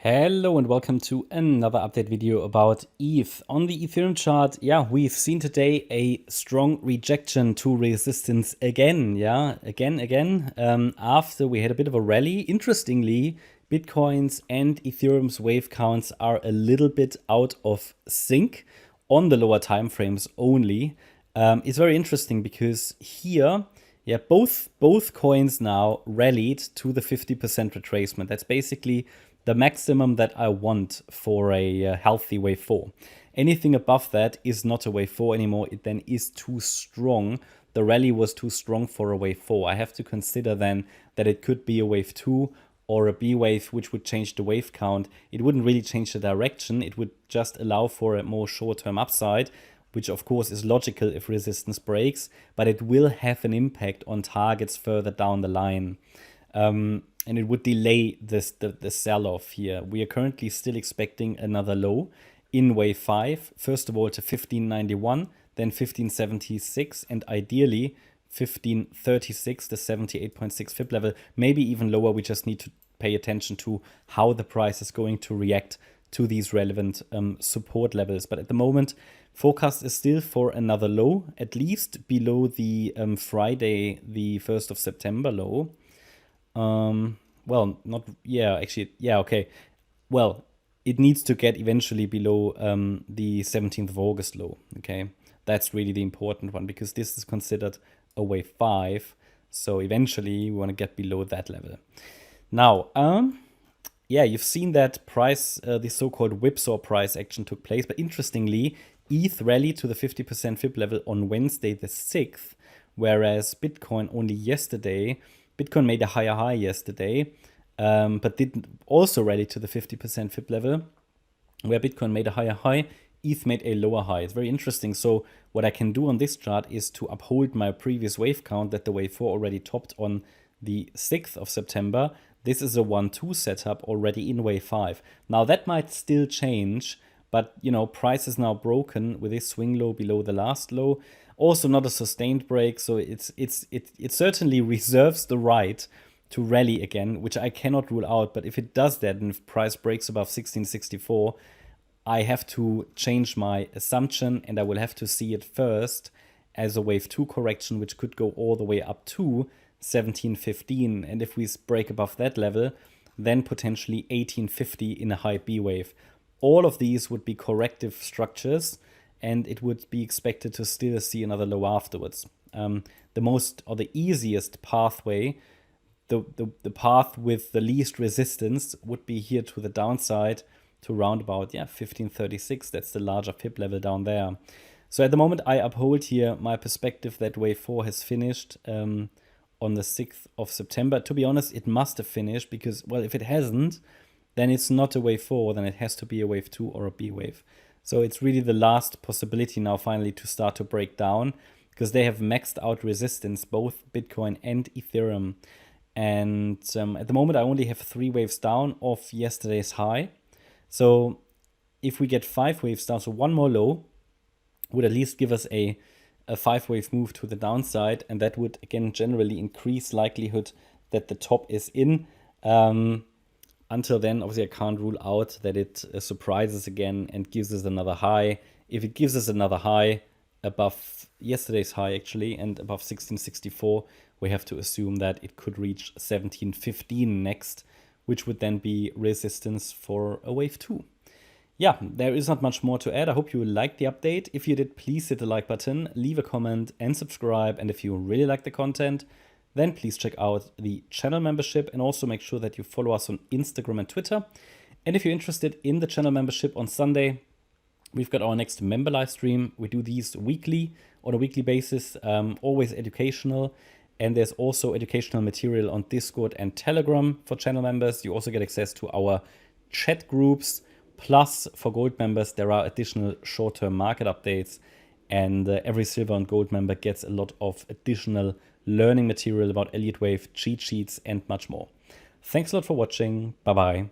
Hello and welcome to another update video about ETH. On the Ethereum chart, we've seen today a strong rejection to resistance again, after we had a bit of a rally. Interestingly, Bitcoin's and Ethereum's wave counts are a little bit out of sync on the lower time frames only. It's very interesting because here, both coins now rallied to the 50% retracement. That's basically the maximum that I want for a healthy wave 4. Anything above that is not a wave 4 anymore. It then is too strong. The rally was too strong for a wave 4. I have to consider then that it could be a wave 2 or a B wave, which would change the wave count. It wouldn't really change the direction. It would just allow for a more short-term upside, which of course is logical if resistance breaks, but it will have an impact on targets further down the line. And it would delay the sell-off here. We are currently still expecting another low in wave 5. First of all to 1591, then 1576, and ideally 1536, the 78.6 fib level, maybe even lower. We just need to pay attention to how the price is going to react to these relevant support levels. But at the moment, forecast is still for another low, at least below the Friday, the 1st of September low. Well, it needs to get eventually below the 17th of August low, okay? That's really the important one because this is considered a wave 5. So eventually we want to get below that level. Now, you've seen that price, the so-called whipsaw price action took place. But interestingly, ETH rallied to the 50% fib level on Wednesday the 6th, whereas Bitcoin only yesterday. Bitcoin made a higher high yesterday, but didn't also rally to the 50% fib level, where Bitcoin made a higher high, ETH made a lower high. It's very interesting. So what I can do on this chart is to uphold my previous wave count that the wave 4 already topped on the 6th of September. This is a 1-2 setup already in wave 5. Now that might still change, but price is now broken with this swing low below the last low. Also not a sustained break, so it certainly reserves the right to rally again, which I cannot rule out. But if it does that, and if price breaks above 1664, I have to change my assumption, and I will have to see it first as a wave 2 correction, which could go all the way up to 1715. And if we break above that level, then potentially 1850 in a high B wave. All of these would be corrective structures, and it would be expected to still see another low afterwards. The most or the easiest pathway, the path with the least resistance would be here to the downside to round about 1536. That's the larger fib level down there. So at the moment I uphold here my perspective that wave 4 has finished on the 6th of September. To be honest, it must have finished because, well, if it hasn't, then it's not a wave 4, then it has to be a wave 2 or a B wave. So it's really the last possibility now finally to start to break down because they have maxed out resistance, both Bitcoin and Ethereum. And at the moment, I only have 3 waves down off yesterday's high. So if we get 5 waves down, so one more low would at least give us a 5-wave move to the downside. And that would, again, generally increase likelihood that the top is in. Until then, obviously, I can't rule out that it surprises again and gives us another high. If it gives us another high above yesterday's high, actually, and above 1664, we have to assume that it could reach 1715 next, which would then be resistance for a wave 2. There is not much more to add. I hope you liked the update. If you did, please hit the like button, leave a comment, and subscribe. And if you really like the content, then please check out the channel membership and also make sure that you follow us on Instagram and Twitter. And if you're interested in the channel membership, on Sunday, we've got our next member live stream. We do these weekly, on a weekly basis, always educational. And there's also educational material on Discord and Telegram for channel members. You also get access to our chat groups. Plus, for gold members, there are additional short-term market updates. And every silver and gold member gets a lot of additional learning material about Elliott Wave, cheat sheets, and much more. Thanks a lot for watching. Bye-bye.